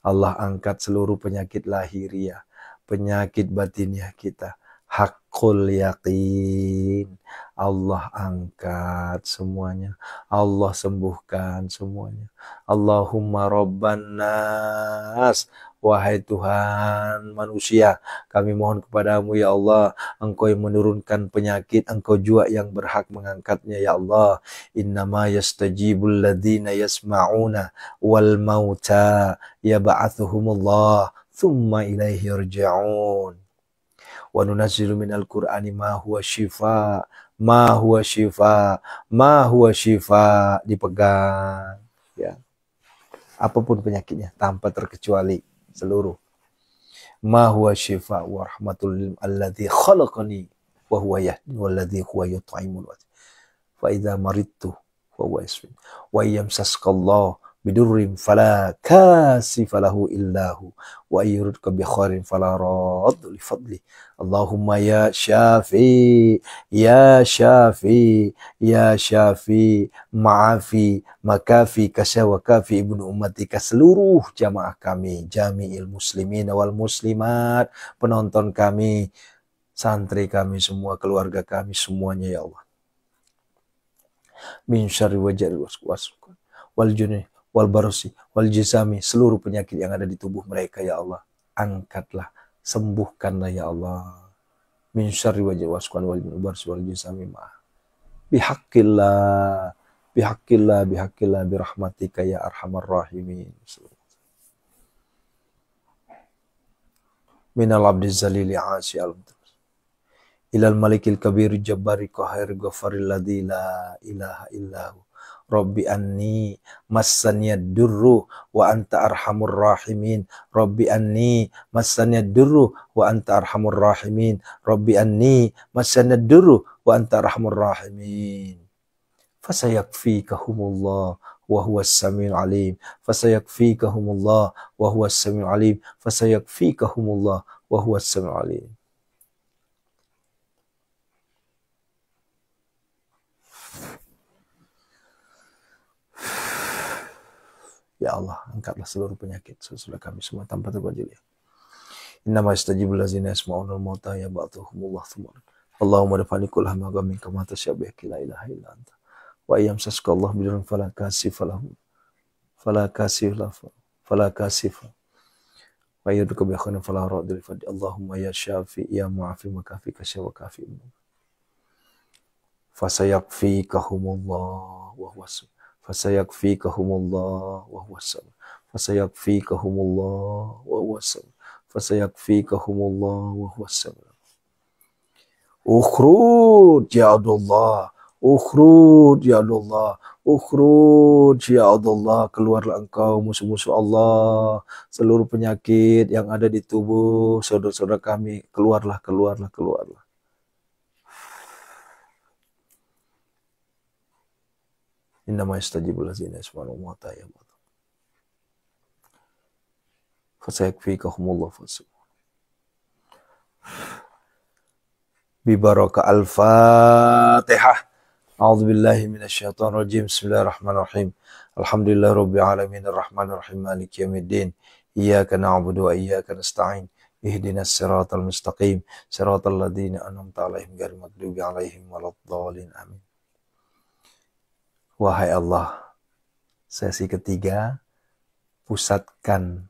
A: Allah angkat seluruh penyakit lahiriah, penyakit batiniah kita. Hakul yakin. Allah angkat semuanya. Allah sembuhkan semuanya. Allahumma rabban nas. Wahai Tuhan manusia, kami mohon kepadamu ya Allah, Engkau yang menurunkan penyakit, Engkau juga yang berhak mengangkatnya ya Allah. Innama yastajibul ladzina yasma'una wal mauta yab'athuhumullah thumma ilaihi yarji'un. Wa nunazzilu minal qur'ani ma huwa shifa, ma huwa shifa, ma huwa shifa. Dipegang ya. Apapun penyakitnya tanpa terkecuali seluruh. Ma huwa shifa wa rahmatul lil alladzi khalaqani wa huwa yahdi walladzi huwa yut'imun fa idza maridtu fa huwa yashfin wa yamsaskallahu bidurrin fala kasifa lahu illahu wa yuridka bi khairin fala radda li fadli. Allahumma ya syafi, ya syafi, ya syafi, ma'afi, makafi, kasyawakafi ibnu ummatika. Seluruh jamaah kami, jami'il muslimin wal muslimat, penonton kami, santri kami semua, keluarga kami semuanya ya Allah. Min syarri wajari wasqan wal junni wal barosi wal jisami, seluruh penyakit yang ada di tubuh mereka ya Allah, angkatlah, sembuhkanlah ya Allah. Min syarri wajari wasqan wal barosi wal jisami ma bihaqqillah, bihaqqillah, bihaqqillah, birahmatika ya arhamar rahimin. Minal abdi zalili asi al ilal malikil kabir jabbari qahir ghafaril ladzi la ilaha illahu. Rabbi anni massaniyad durru wa anta arhamur rahimin. Rabbi anni massaniyad durru wa anta arhamur rahimin. Rabbi anni massaniyad durru wa anta arhamur rahimin. Fasayakfikahumullah wa huwas samiul alim. Fasayakfikahumullah wa huwas samiul alim. Fasayakfikahumullah wa huwas samiul alim. Ya Allah, angkatlah seluruh penyakit sesudah kami semua tanpa terkecuali. Innama yastajibul ladzina yasma'unal mauta yab'athuhumullah tsumma. Allahumma dafani kull hamma ghammin kama tasyabihu la ilaha illa anta. Wa yamsasqa Allah bidurrin fala kashifa lahu. Fala kashifa lahu. Fala kashifa. Wa yudka bi khairin fala radda li fadli. Allahumma ya syafi ya mu'afi makafi kasyawa kafi. Fasayakfikahumullah wa huwas. Fasayakfikahumullah wa huwas. Fasayakfikahumullah wa huwas. Fasayakfikahumullah wa huwas. Ukhruj ya Allah, ukhruj ya Allah, ukhruj ya Allah. Keluarlah engkau musuh-musuh Allah, seluruh penyakit yang ada di tubuh saudara-saudara kami, keluarlah, keluarlah, keluarlah. Innama yastajibul ladzina yasma'unal mauta yab'athuhum. Fasayakfikahumullah fasayakfikahumullah. Bibaraka al-Fatihah. A'udzubillahi minasyaitonir rajim. Bismillahirrahmanirrahim. Alhamdulillahirabbil alamin arrahmanir rahim maliki yaumiddin. Iyyaka na'budu wa iyyaka nasta'in. Ihdinas siratal mustaqim. Siratal ladzina an'amta 'alaihim ghairil maghdubi 'alaihim waladdallin. Amin. Wahai Allah, sesi ketiga, pusatkan,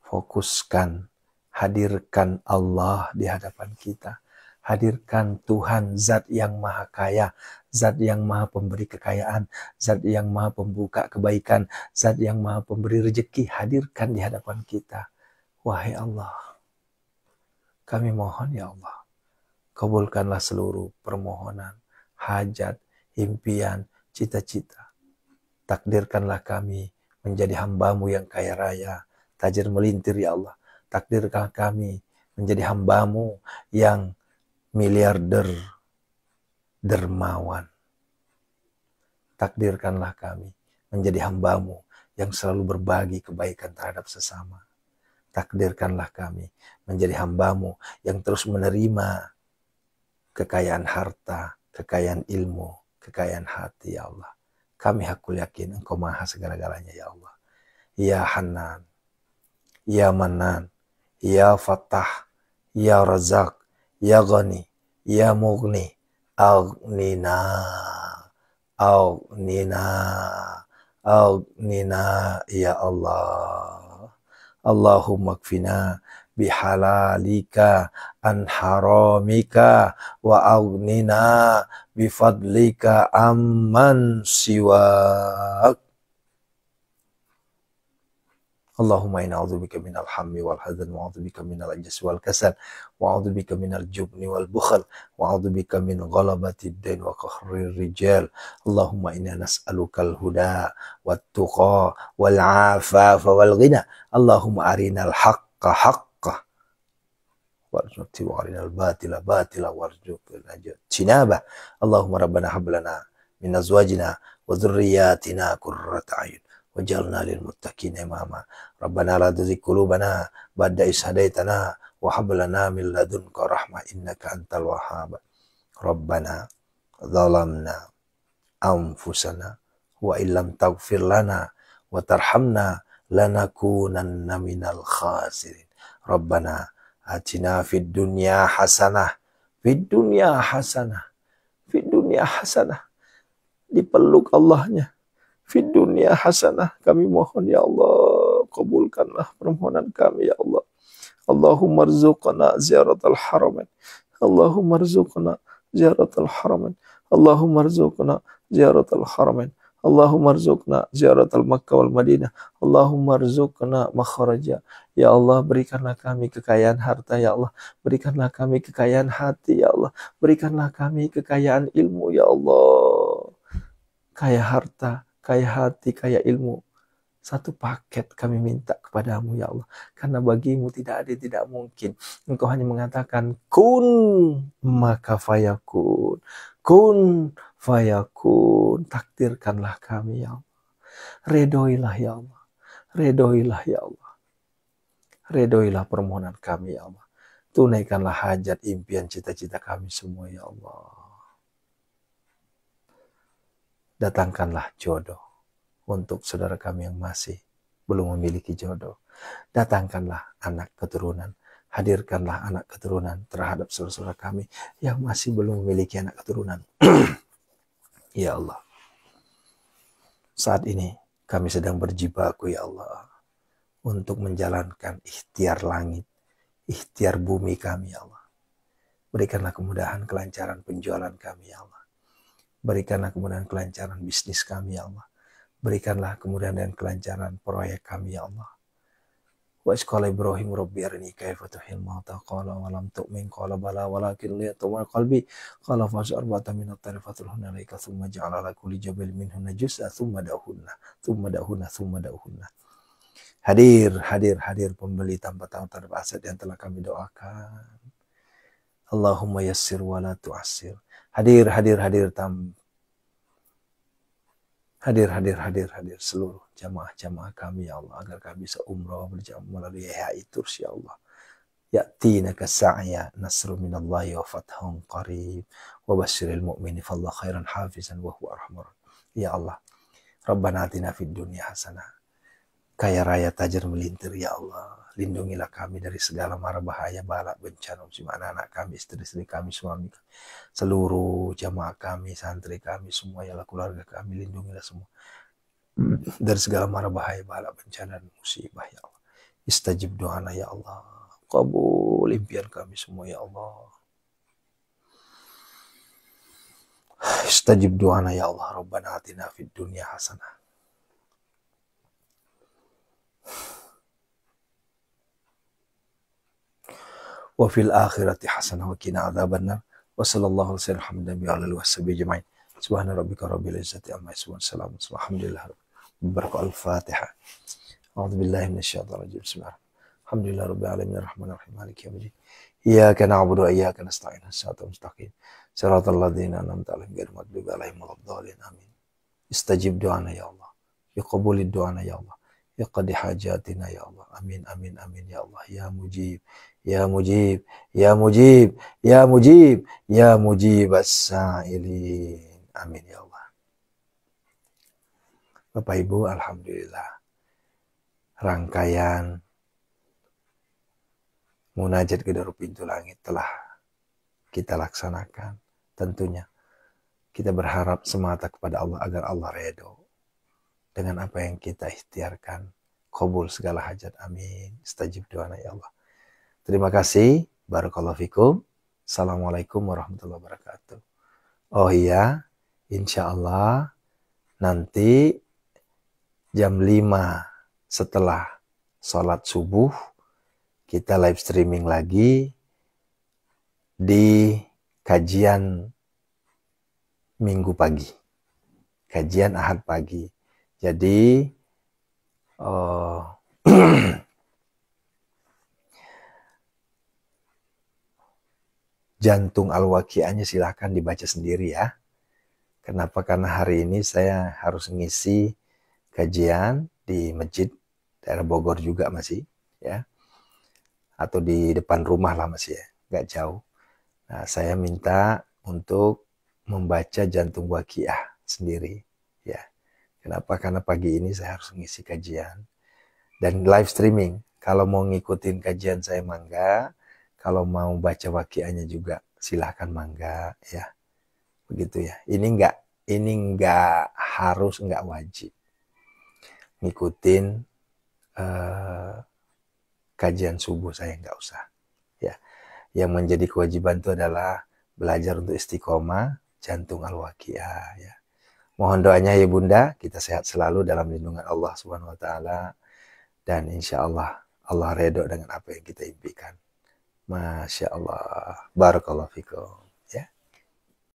A: fokuskan, hadirkan Allah di hadapan kita. Hadirkan Tuhan, zat yang maha kaya, zat yang maha pemberi kekayaan, zat yang maha pembuka kebaikan, zat yang maha pemberi rezeki. Hadirkan di hadapan kita. Wahai Allah, kami mohon ya Allah, kabulkanlah seluruh permohonan, hajat, impian, cita-cita. Takdirkanlah kami menjadi hamba-Mu yang kaya raya, tajir melintir ya Allah. Takdirkan kami menjadi hamba-Mu yang miliarder dermawan. Takdirkanlah kami menjadi hamba-Mu yang selalu berbagi kebaikan terhadap sesama. Takdirkanlah kami menjadi hamba-Mu yang terus menerima kekayaan harta, kekayaan ilmu, kekayaan hati, ya Allah. Kami hakul yakin Engkau maha segala-galanya, ya Allah. Ya Hanan, Ya Manan, Ya Fattah, Ya Razak, Ya Ghani, Ya Mughni, Aghnina, Aghnina, Aghnina, ya Allah. Allahumma kfina bihalalika an haramika wa aghnina bifadlika amman siwak. Allahumma inna a'udzubika minal hammi wal hazan wa a'udzubika minal ajzi wal kasal wa a'udzubika minal jubni wal bukhl wa a'udzubika min ghalabati ad-dain wa qahrir rijal. Allahumma inna nas'alukal huda wat tuqa wal afafa wal ghina. Allahumma arinal haqqa haqqa warzuqna wa arinal batila batila warzuqna jinaba. Allahumma rabbana hab lana min azwajina wa dhurriyyatina qurrata a'yun waj'alna lil muttaqina imama. Rabbana la tuzigh qulubana ba'da idh hadaitana wa hab lana min ladunka rahmah innaka antal wahhab. Rabbana zalamna anfusana wa illam taghfir lana wa tarhamna lanakunanna minal khasirin. Rabbana atina fid dunya hasanah, fid dunya hasanah, fid dunya hasanah. Dipeluk Allahnya. Fid dunya hasanah. Kami mohon ya Allah, kabulkanlah permohonan kami ya Allah. Allahumma rzuqna ziyaratal haramain. Allahumma rzuqna ziyaratal haramain. Allahumma rzuqna ziyaratal haramain. Allahumma rzuqna ziyaratal Makkah wal Madinah. Allahumma rzuqna makhraja. Ya Allah, berikanlah kami kekayaan harta ya Allah. Berikanlah kami kekayaan hati ya Allah. Berikanlah kami kekayaan ilmu ya Allah. Kaya harta, kaya hati, kaya ilmu. Satu paket kami minta kepadamu ya Allah. Karena bagimu tidak ada tidak mungkin. Engkau hanya mengatakan kun maka fayakun. Kun fayakun. Takdirkanlah kami ya Allah. Redoilah ya Allah. Redoilah ya Allah. Redoilah permohonan kami ya Allah. Tunaikanlah hajat, impian, cita-cita kami semua ya Allah. Datangkanlah jodoh untuk saudara kami yang masih belum memiliki jodoh. Datangkanlah anak keturunan. Hadirkanlah anak keturunan terhadap saudara-saudara kami yang masih belum memiliki anak keturunan. Ya Allah. Saat ini kami sedang berjibaku ya Allah. Untuk menjalankan ikhtiar langit, ikhtiar bumi kami ya Allah. Berikanlah kemudahan kelancaran penjualan kami ya Allah. Berikanlah kemudahan kelancaran bisnis kami ya Allah. Berikanlah kemudahan dan kelancaran proyek kami ya Allah. Wa isqala Ibrahim rabbi arini kaifa tuhil mauta qala wa lam tu'min qala bala walakin liyatma qalbi qala fa'sar ba'ta min at-tarifatul hunalika thumma ja'ala ala kulli jabalin minhunna juz'a thumma da'uhunna. Hadir pembeli tanpa tahu terhadap aset yang telah kami doakan. Allahumma yassir wa la tu'assir. Hadir seluruh jamaah-jamaah kami ya Allah, agar kami bisa umrah berjamaah melalui HI Tours ya Allah. Ya'tina kasa'ya nasru minallahi wa fathun qarib wa basyiril mu'mini fallahu khairan hafizan wa huwa arhamur. Ya Allah, Rabbana atina fid dunya hasanah. Kaya raya tajir melintir ya Allah. Lindungilah kami dari segala mara bahaya, bala, bencana, musibah anak-anak kami, istri-istri kami, suami kami, seluruh jamaah kami, santri kami, semua ya Allah, keluarga kami, lindungilah semua dari segala mara bahaya, bala, bencana, dan musibah ya Allah. Istajib doana ya Allah. Kabul impian kami semua ya Allah. Istajib doana ya Allah. Rabbana atina fid dunya hasanah. Wa fil akhirati hasanah wa qina adzabannar. Wa sallallahu alaihi wa alihi washabihi ajmain. Subhana rabbika rabbil izzati amma yasifun. Salamun alhamdulillah. Barakah al-Fatihah. A'udzu billahi minasyaitonir rajim. Bismillahirrahmanirrahim. Alhamdulillah rabbil alamin arrahmanir rahim maliki yaumiddin. Iyyaka na'budu wa iyyaka nasta'in. Shiratal mustaqim. Shiratal ladzina an'amta 'alaihim ghairil maghdubi 'alaihim waladdallin. Amin. Istajib doana ya Allah. Iqbulid doana ya Allah. Iqdi hajatina ya Allah. Amin amin amin ya Allah. Ya mujib. Ya mujib. Ya mujib. Ya mujib. Ya mujib as-sa'ilin. Amin ya Allah. Bapak Ibu, alhamdulillah. Rangkaian munajat gedor pintu langit telah kita laksanakan. Tentunya kita berharap semata kepada Allah agar Allah redho dengan apa yang kita ikhtiarkan. Qabul segala hajat. Amin. Istajib doana ya Allah. Terima kasih. Barakallahu fikum. Assalamualaikum warahmatullahi wabarakatuh. Oh iya, insya Allah nanti jam 5 setelah sholat subuh kita live streaming lagi di kajian Minggu pagi, kajian Ahad pagi. Jadi jantung al-waqi'ahnya silahkan dibaca sendiri ya. Kenapa? Karena hari ini saya harus ngisi kajian di masjid daerah Bogor juga masih ya, atau di depan rumah lah masih ya, nggak jauh. Nah, saya minta untuk membaca jantung waqiah sendiri ya. Kenapa? Karena pagi ini saya harus ngisi kajian dan live streaming. Kalau mau ngikutin kajian saya mangga, kalau mau baca waqiahnya juga silahkan mangga ya. Begitu ya. Ini enggak harus, enggak wajib ngikutin kajian subuh saya, enggak usah ya. Yang menjadi kewajiban itu adalah belajar untuk istiqomah jantung al-waqiah ya. Mohon doanya ya Bunda, kita sehat selalu dalam lindungan Allah Subhanahu wa taala dan insya Allah Allah redho dengan apa yang kita impikan. Masya Allah. Barakallahu fikum.